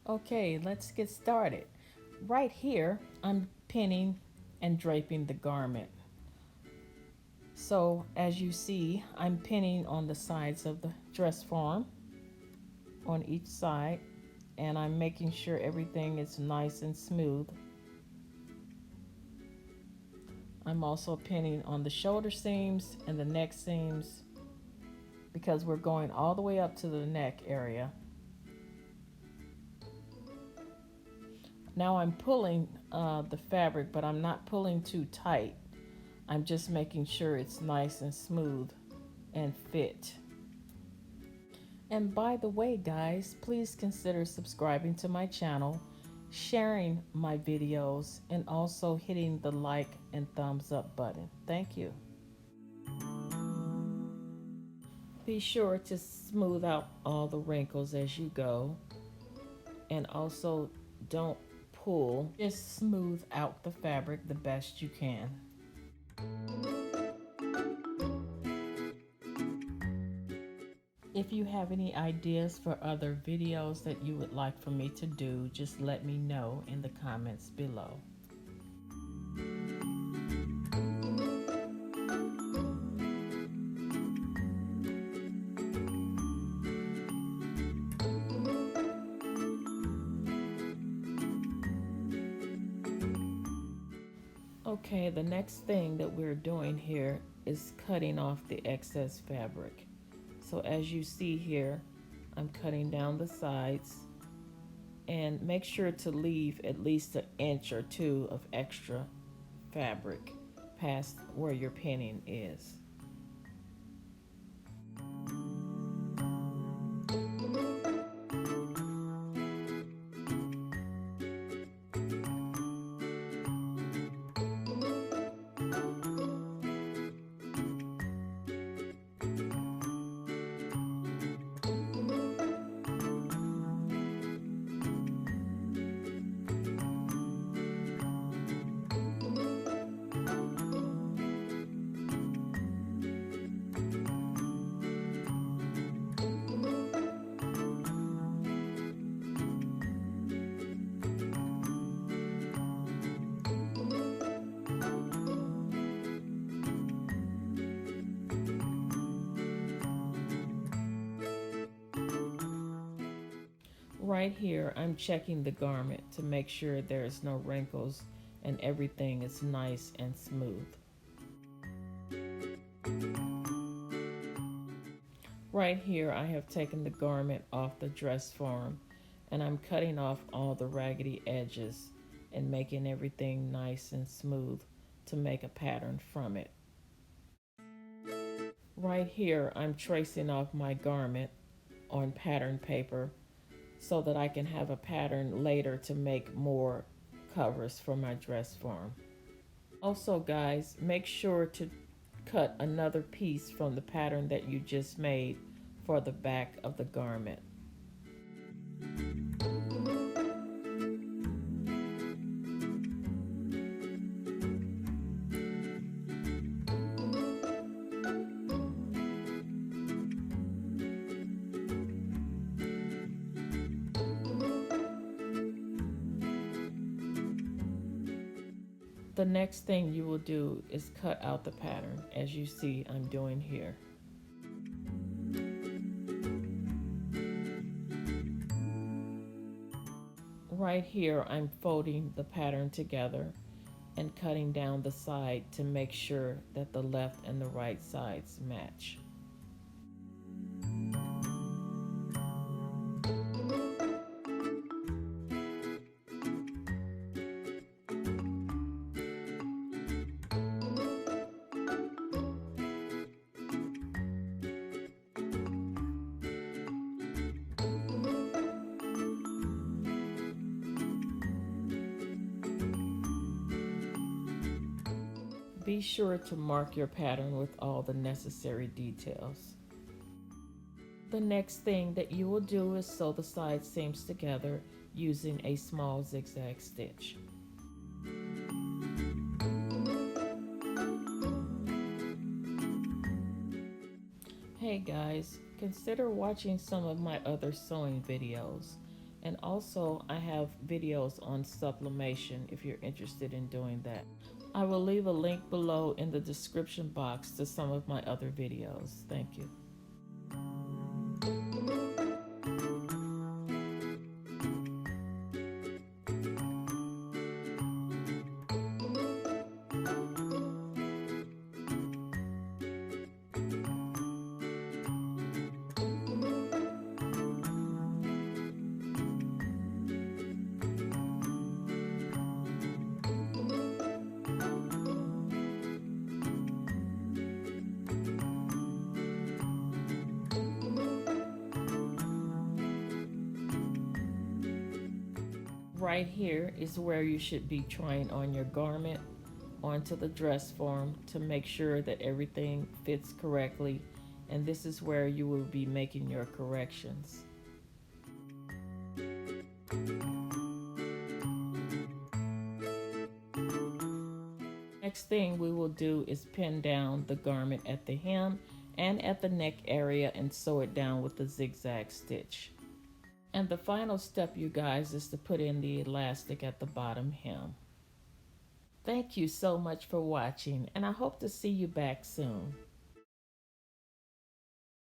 Okay, let's get started. Right here, I'm pinning and draping the garment. So as you see, I'm pinning on the sides of the dress form on each side, and I'm making sure everything is nice and smooth. I'm also pinning on the shoulder seams and the neck seams because we're going all the way up to the neck area. Now I'm pulling the fabric, but I'm not pulling too tight. I'm just making sure it's nice and smooth and fit. And by the way, guys, please consider subscribing to my channel, sharing my videos, and also hitting the like and thumbs up button. Thank you. Be sure to smooth out all the wrinkles as you go, and also don't pull, just smooth out the fabric the best you can. If you have any ideas for other videos that you would like for me to do, just let me know in the comments below. Okay, the next thing that we're doing here is cutting off the excess fabric. So as you see here, I'm cutting down the sides, and make sure to leave at least an inch or two of extra fabric past where your pinning is. Right here, I'm checking the garment to make sure there's no wrinkles and everything is nice and smooth. Right here, I have taken the garment off the dress form, and I'm cutting off all the raggedy edges and making everything nice and smooth to make a pattern from it. Right here, I'm tracing off my garment on pattern paper so that I can have a pattern later to make more covers for my dress form. Also, guys, make sure to cut another piece from the pattern that you just made for the back of the garment. The next thing you will do is cut out the pattern, as you see I'm doing here. Right here, I'm folding the pattern together and cutting down the side to make sure that the left and the right sides match. Be sure to mark your pattern with all the necessary details. The next thing that you will do is sew the side seams together using a small zigzag stitch. Hey guys, consider watching some of my other sewing videos, And also I have videos on sublimation if you're interested in doing that. I will leave a link below in the description box to some of my other videos. Thank you. Right here is where you should be trying on your garment onto the dress form to make sure that everything fits correctly, and this is where you will be making your corrections. Next thing we will do is pin down the garment at the hem and at the neck area and sew it down with the zigzag stitch. And the final step, you guys, is to put in the elastic at the bottom hem. Thank you so much for watching, and I hope to see you back soon.